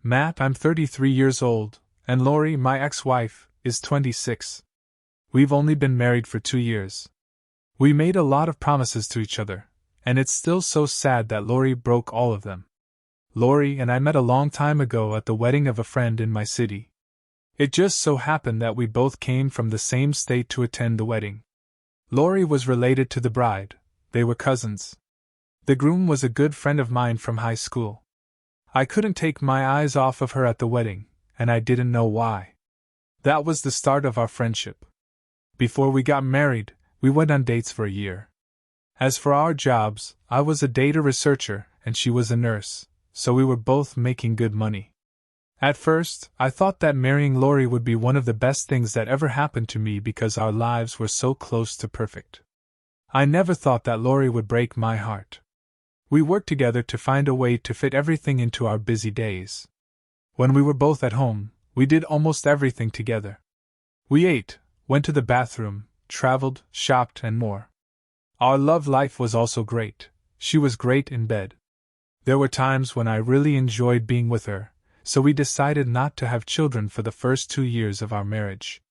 Matt, I'm 33 years old, and Lori, my ex-wife, is 26. We've only been married for 2 years. We made a lot of promises to each other, and it's still so sad that Lori broke all of them. Lori and I met a long time ago at the wedding of a friend in my city. It just so happened that we both came from the same state to attend the wedding. Lori was related to the bride, they were cousins. The groom was a good friend of mine from high school. I couldn't take my eyes off of her at the wedding, and I didn't know why. That was the start of our friendship. Before we got married, we went on dates for a year. As for our jobs, I was a data researcher and she was a nurse, so we were both making good money. At first, I thought that marrying Lori would be one of the best things that ever happened to me because our lives were so close to perfect. I never thought that Lori would break my heart. We worked together to find a way to fit everything into our busy days. When we were both at home, we did almost everything together. We ate, went to the bathroom, traveled, shopped, and more. Our love life was also great. She was great in bed. There were times when I really enjoyed being with her, so we decided not to have children for the first 2 years of our marriage.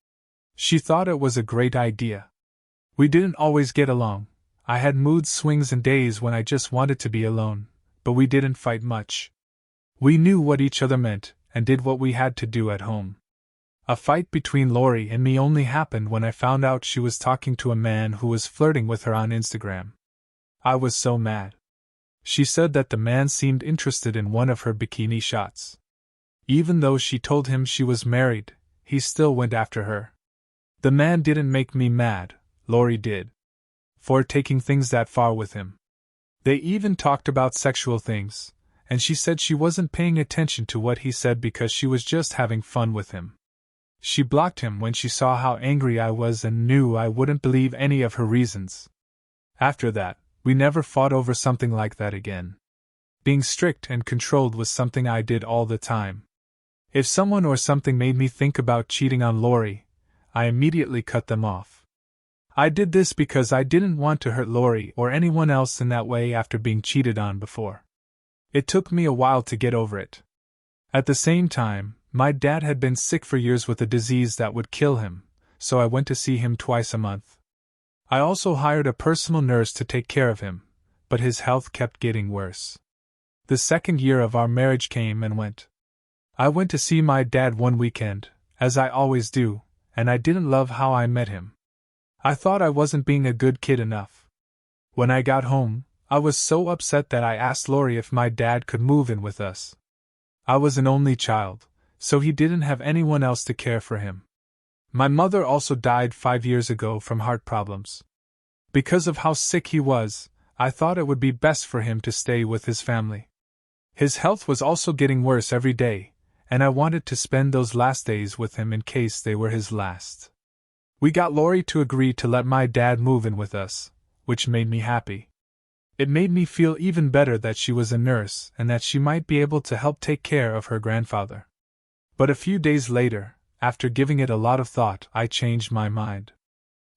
She thought it was a great idea. We didn't always get along. I had mood swings and days when I just wanted to be alone, but we didn't fight much. We knew what each other meant and did what we had to do at home. A fight between Lori and me only happened when I found out she was talking to a man who was flirting with her on Instagram. I was so mad. She said that the man seemed interested in one of her bikini shots. Even though she told him she was married, he still went after her. The man didn't make me mad, Lori did. For taking things that far with him. They even talked about sexual things, and she said she wasn't paying attention to what he said because she was just having fun with him. She blocked him when she saw how angry I was and knew I wouldn't believe any of her reasons. After that, we never fought over something like that again. Being strict and controlled was something I did all the time. If someone or something made me think about cheating on Lori, I immediately cut them off. I did this because I didn't want to hurt Lori or anyone else in that way after being cheated on before. It took me a while to get over it. At the same time, my dad had been sick for years with a disease that would kill him, so I went to see him twice a month. I also hired a personal nurse to take care of him, but his health kept getting worse. The second year of our marriage came and went. I went to see my dad one weekend, as I always do, and I didn't love how I met him. I thought I wasn't being a good kid enough. When I got home, I was so upset that I asked Lori if my dad could move in with us. I was an only child, so he didn't have anyone else to care for him. My mother also died 5 years ago from heart problems. Because of how sick he was, I thought it would be best for him to stay with his family. His health was also getting worse every day, and I wanted to spend those last days with him in case they were his last. We got Lori to agree to let my dad move in with us, which made me happy. It made me feel even better that she was a nurse and that she might be able to help take care of her grandfather. But a few days later, after giving it a lot of thought, I changed my mind.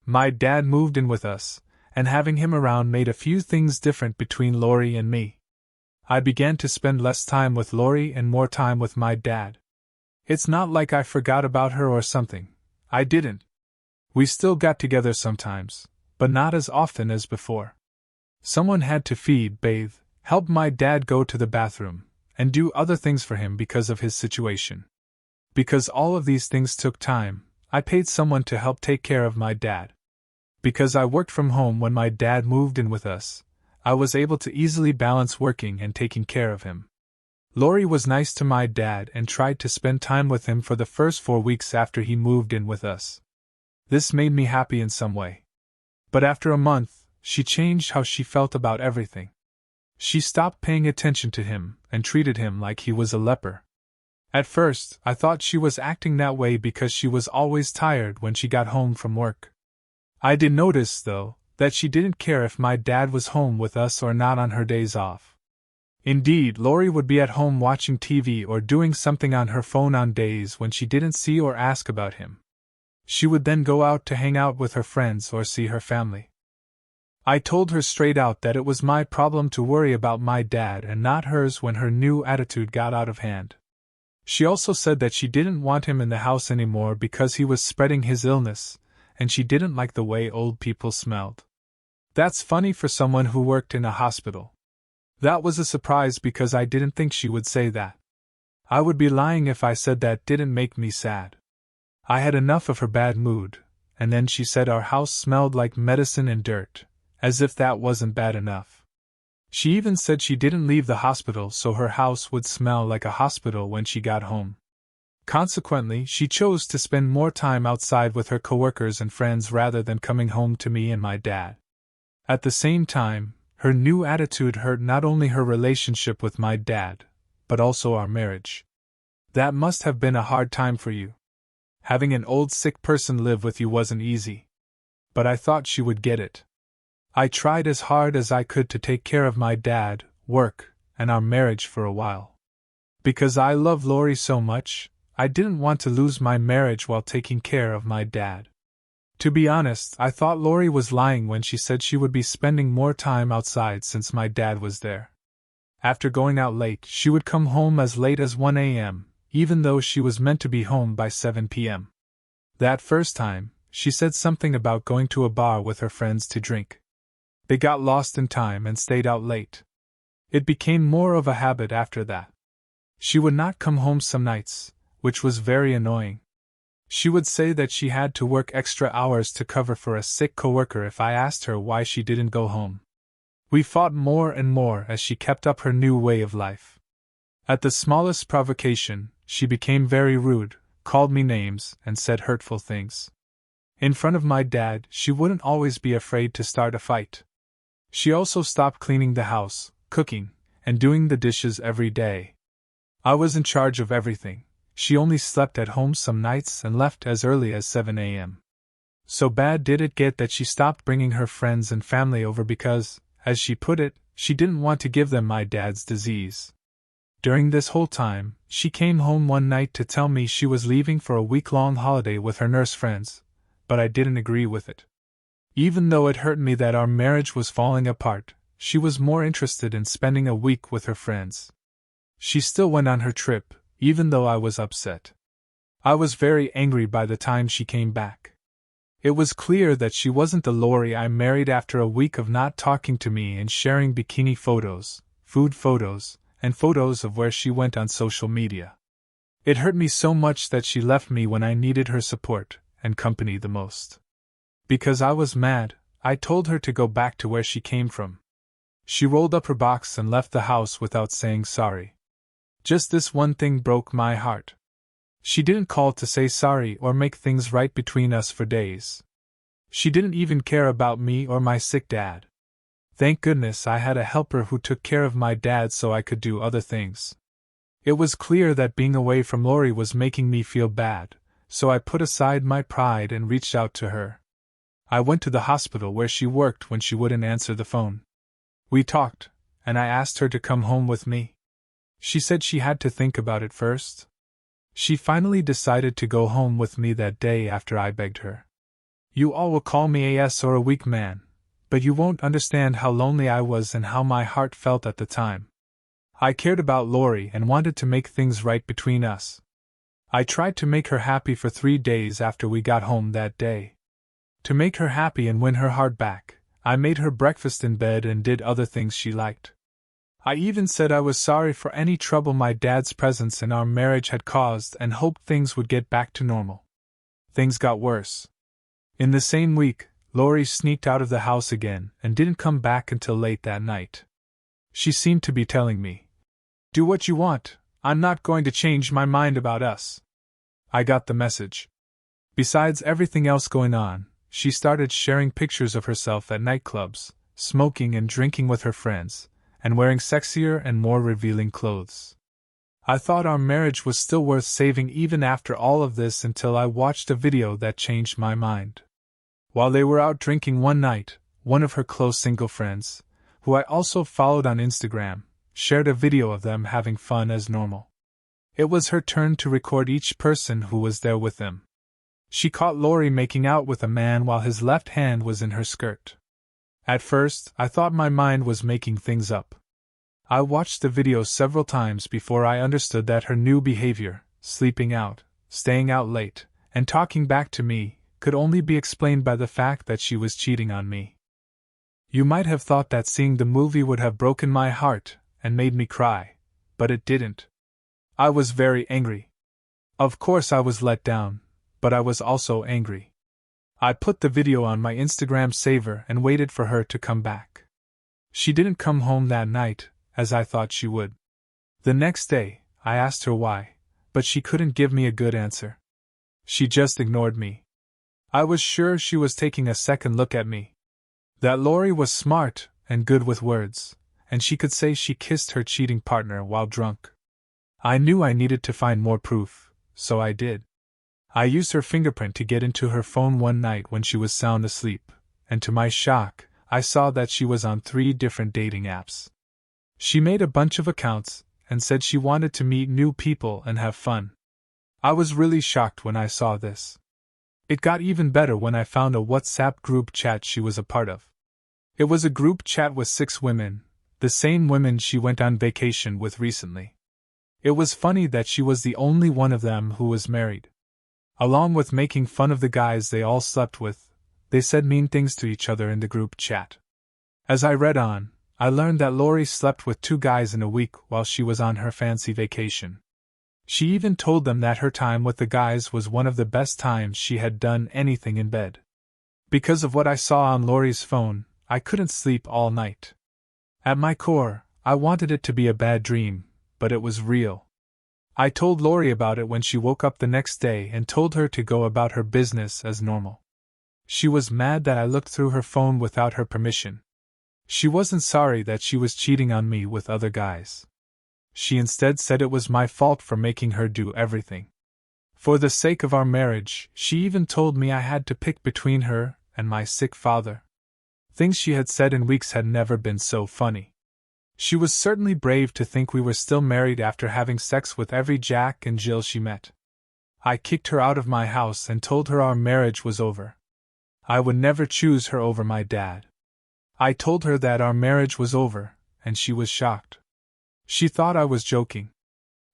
My dad moved in with us, and having him around made a few things different between Lori and me. I began to spend less time with Lori and more time with my dad. It's not like I forgot about her or something. I didn't. We still got together sometimes, but not as often as before. Someone had to feed, bathe, help my dad go to the bathroom, and do other things for him because of his situation. Because all of these things took time, I paid someone to help take care of my dad. Because I worked from home when my dad moved in with us, I was able to easily balance working and taking care of him. Lori was nice to my dad and tried to spend time with him for the first 4 weeks after he moved in with us. This made me happy in some way. But after a month, she changed how she felt about everything. She stopped paying attention to him and treated him like he was a leper. At first, I thought she was acting that way because she was always tired when she got home from work. I did notice, though, that she didn't care if my dad was home with us or not on her days off. Indeed, Lori would be at home watching TV or doing something on her phone on days when she didn't see or ask about him. She would then go out to hang out with her friends or see her family. I told her straight out that it was my problem to worry about my dad and not hers when her new attitude got out of hand. She also said that she didn't want him in the house anymore because he was spreading his illness, and she didn't like the way old people smelled. That's funny for someone who worked in a hospital. That was a surprise because I didn't think she would say that. I would be lying if I said that didn't make me sad. I had enough of her bad mood, and then she said our house smelled like medicine and dirt, as if that wasn't bad enough. She even said she didn't leave the hospital so her house would smell like a hospital when she got home. Consequently, she chose to spend more time outside with her coworkers and friends rather than coming home to me and my dad. At the same time, her new attitude hurt not only her relationship with my dad, but also our marriage. That must have been a hard time for you. Having an old sick person live with you wasn't easy. But I thought she would get it. I tried as hard as I could to take care of my dad, work, and our marriage for a while. Because I love Lori so much, I didn't want to lose my marriage while taking care of my dad. To be honest, I thought Lori was lying when she said she would be spending more time outside since my dad was there. After going out late, she would come home as late as 1 a.m., even though she was meant to be home by 7 p.m. That first time, she said something about going to a bar with her friends to drink. They got lost in time and stayed out late. It became more of a habit after that. She would not come home some nights, which was very annoying. She would say that she had to work extra hours to cover for a sick coworker if I asked her why she didn't go home. We fought more and more as she kept up her new way of life. At the smallest provocation, she became very rude, called me names, and said hurtful things. In front of my dad, she wouldn't always be afraid to start a fight. She also stopped cleaning the house, cooking, and doing the dishes every day. I was in charge of everything. She only slept at home some nights and left as early as 7 a.m. So bad did it get that she stopped bringing her friends and family over because, as she put it, she didn't want to give them my dad's disease. During this whole time, she came home one night to tell me she was leaving for a week-long holiday with her nurse friends, but I didn't agree with it. Even though it hurt me that our marriage was falling apart, she was more interested in spending a week with her friends. She still went on her trip, even though I was upset. I was very angry by the time she came back. It was clear that she wasn't the Lori I married after a week of not talking to me and sharing bikini photos, food photos, and photos of where she went on social media. It hurt me so much that she left me when I needed her support and company the most. Because I was mad, I told her to go back to where she came from. She rolled up her box and left the house without saying sorry. Just this one thing broke my heart. She didn't call to say sorry or make things right between us for days. She didn't even care about me or my sick dad. Thank goodness I had a helper who took care of my dad so I could do other things. It was clear that being away from Lori was making me feel bad, so I put aside my pride and reached out to her. I went to the hospital where she worked when she wouldn't answer the phone. We talked, and I asked her to come home with me. She said she had to think about it first. She finally decided to go home with me that day after I begged her. You all will call me a or a weak man, but you won't understand how lonely I was and how my heart felt at the time. I cared about Lori and wanted to make things right between us. I tried to make her happy for 3 days after we got home that day. To make her happy and win her heart back, I made her breakfast in bed and did other things she liked. I even said I was sorry for any trouble my dad's presence in our marriage had caused and hoped things would get back to normal. Things got worse. In the same week, Lori sneaked out of the house again and didn't come back until late that night. She seemed to be telling me, "Do what you want, I'm not going to change my mind about us." I got the message. Besides everything else going on, she started sharing pictures of herself at nightclubs, smoking and drinking with her friends, and wearing sexier and more revealing clothes. I thought our marriage was still worth saving even after all of this until I watched a video that changed my mind. While they were out drinking one night, one of her close single friends, who I also followed on Instagram, shared a video of them having fun as normal. It was her turn to record each person who was there with them. She caught Lori making out with a man while his left hand was in her skirt. At first, I thought my mind was making things up. I watched the video several times before I understood that her new behavior, sleeping out, staying out late, and talking back to me, could only be explained by the fact that she was cheating on me. You might have thought that seeing the movie would have broken my heart and made me cry, but it didn't. I was very angry. Of course I was let down, but I was also angry. I put the video on my Instagram saver and waited for her to come back. She didn't come home that night, as I thought she would. The next day, I asked her why, but she couldn't give me a good answer. She just ignored me. I was sure she was taking a second look at me. That Lori was smart and good with words, and she could say she kissed her cheating partner while drunk. I knew I needed to find more proof, so I did. I used her fingerprint to get into her phone one night when she was sound asleep, and to my shock, I saw that she was on 3 different dating apps. She made a bunch of accounts and said she wanted to meet new people and have fun. I was really shocked when I saw this. It got even better when I found a WhatsApp group chat she was a part of. It was a group chat with 6 women, the same women she went on vacation with recently. It was funny that she was the only one of them who was married. Along with making fun of the guys they all slept with, they said mean things to each other in the group chat. As I read on, I learned that Lori slept with 2 guys in a week while she was on her fancy vacation. She even told them that her time with the guys was one of the best times she had done anything in bed. Because of what I saw on Lori's phone, I couldn't sleep all night. At my core, I wanted it to be a bad dream, but it was real. I told Lori about it when she woke up the next day and told her to go about her business as normal. She was mad that I looked through her phone without her permission. She wasn't sorry that she was cheating on me with other guys. She instead said it was my fault for making her do everything. For the sake of our marriage, she even told me I had to pick between her and my sick father. Things she had said in weeks had never been so funny. She was certainly brave to think we were still married after having sex with every Jack and Jill she met. I kicked her out of my house and told her our marriage was over. I would never choose her over my dad. I told her that our marriage was over, and she was shocked. She thought I was joking.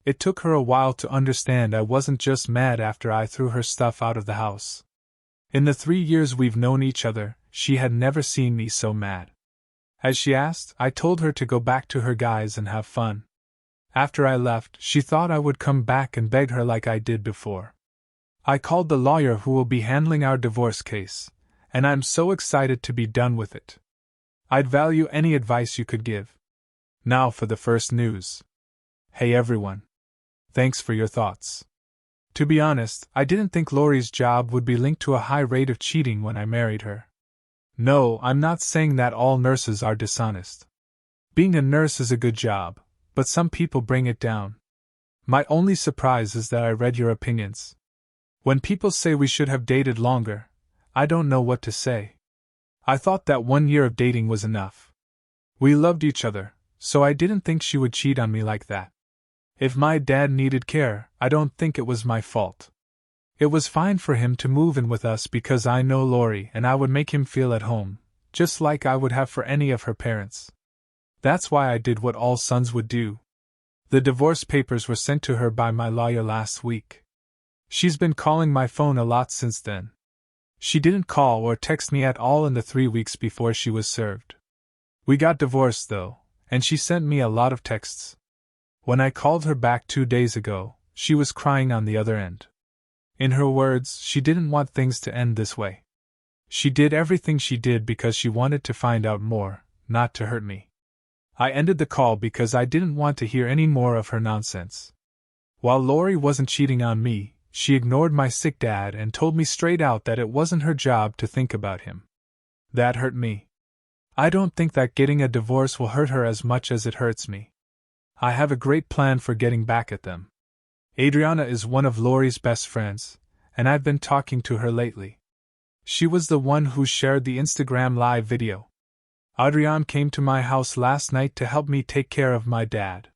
It took her a while to understand I wasn't just mad after I threw her stuff out of the house. In the 3 years we've known each other, she had never seen me so mad. As she asked, I told her to go back to her guys and have fun. After I left, she thought I would come back and beg her like I did before. I called the lawyer who will be handling our divorce case, and I'm so excited to be done with it. I'd value any advice you could give. Now for the first news. Hey everyone. Thanks for your thoughts. To be honest, I didn't think Lori's job would be linked to a high rate of cheating when I married her. No, I'm not saying that all nurses are dishonest. Being a nurse is a good job, but some people bring it down. My only surprise is that I read your opinions. When people say we should have dated longer, I don't know what to say. I thought that 1 year of dating was enough. We loved each other, so I didn't think she would cheat on me like that. If my dad needed care, I don't think it was my fault. It was fine for him to move in with us because I know Lori and I would make him feel at home, just like I would have for any of her parents. That's why I did what all sons would do. The divorce papers were sent to her by my lawyer last week. She's been calling my phone a lot since then. She didn't call or text me at all in the 3 weeks before she was served. We got divorced though, and she sent me a lot of texts. When I called her back 2 days ago, she was crying on the other end. In her words, she didn't want things to end this way. She did everything she did because she wanted to find out more, not to hurt me. I ended the call because I didn't want to hear any more of her nonsense. While Lori wasn't cheating on me, she ignored my sick dad and told me straight out that it wasn't her job to think about him. That hurt me. I don't think that getting a divorce will hurt her as much as it hurts me. I have a great plan for getting back at them. Adriana is one of Lori's best friends, and I've been talking to her lately. She was the one who shared the Instagram live video. Adriana came to my house last night to help me take care of my dad.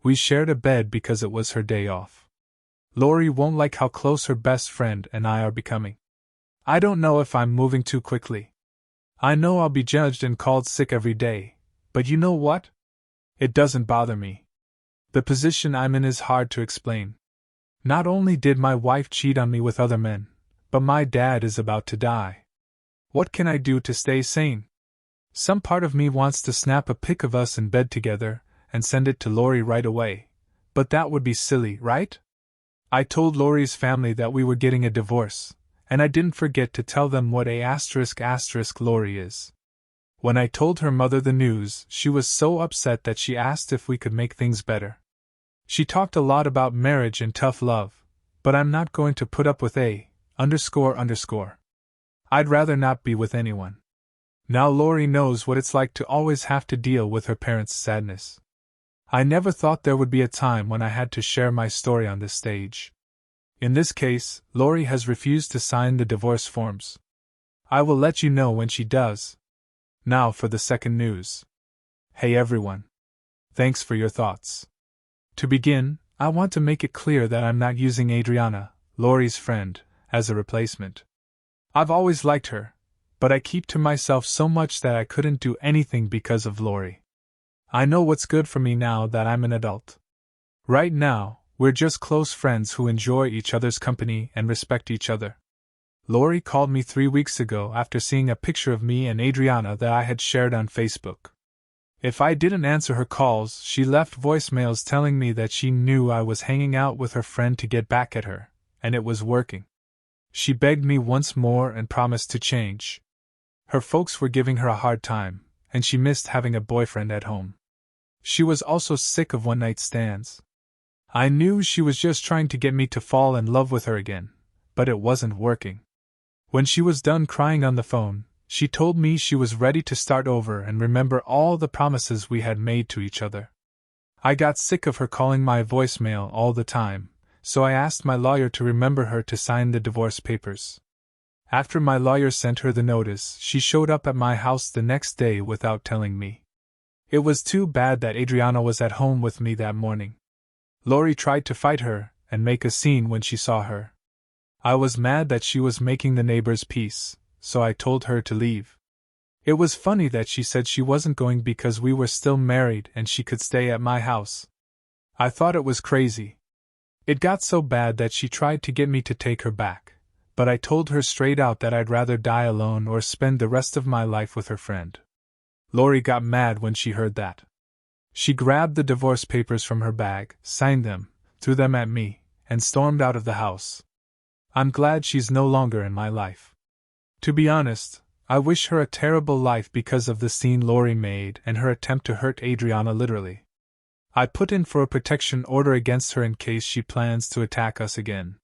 We shared a bed because it was her day off. Lori won't like how close her best friend and I are becoming. I don't know if I'm moving too quickly. I know I'll be judged and called sick every day, but you know what? It doesn't bother me. The position I'm in is hard to explain. Not only did my wife cheat on me with other men, but my dad is about to die. What can I do to stay sane? Some part of me wants to snap a pic of us in bed together and send it to Lori right away, but that would be silly, right? I told Lori's family that we were getting a divorce, and I didn't forget to tell them what a *** Lori is. When I told her mother the news, she was so upset that she asked if we could make things better. She talked a lot about marriage and tough love, but I'm not going to put up with *__. I'd rather not be with anyone. Now Lori knows what it's like to always have to deal with her parents' sadness. I never thought there would be a time when I had to share my story on this stage. In this case, Lori has refused to sign the divorce forms. I will let you know when she does. Now for the second news. Hey everyone. Thanks for your thoughts. To begin, I want to make it clear that I'm not using Adriana, Lori's friend, as a replacement. I've always liked her, but I keep to myself so much that I couldn't do anything because of Lori. I know what's good for me now that I'm an adult. Right now, we're just close friends who enjoy each other's company and respect each other. Lori called me 3 weeks ago after seeing a picture of me and Adriana that I had shared on Facebook. If I didn't answer her calls, she left voicemails telling me that she knew I was hanging out with her friend to get back at her, and it was working. She begged me once more and promised to change. Her folks were giving her a hard time, and she missed having a boyfriend at home. She was also sick of one-night stands. I knew she was just trying to get me to fall in love with her again, but it wasn't working. When she was done crying on the phone, she told me she was ready to start over and remember all the promises we had made to each other. I got sick of her calling my voicemail all the time, so I asked my lawyer to remember her to sign the divorce papers. After my lawyer sent her the notice, she showed up at my house the next day without telling me. It was too bad that Adriana was at home with me that morning. Lori tried to fight her and make a scene when she saw her. I was mad that she was making the neighbors peace, so I told her to leave. It was funny that she said she wasn't going because we were still married and she could stay at my house. I thought it was crazy. It got so bad that she tried to get me to take her back, but I told her straight out that I'd rather die alone or spend the rest of my life with her friend. Lori got mad when she heard that. She grabbed the divorce papers from her bag, signed them, threw them at me, and stormed out of the house. I'm glad she's no longer in my life. To be honest, I wish her a terrible life because of the scene Lori made and her attempt to hurt Adriana literally. I put in for a protection order against her in case she plans to attack us again.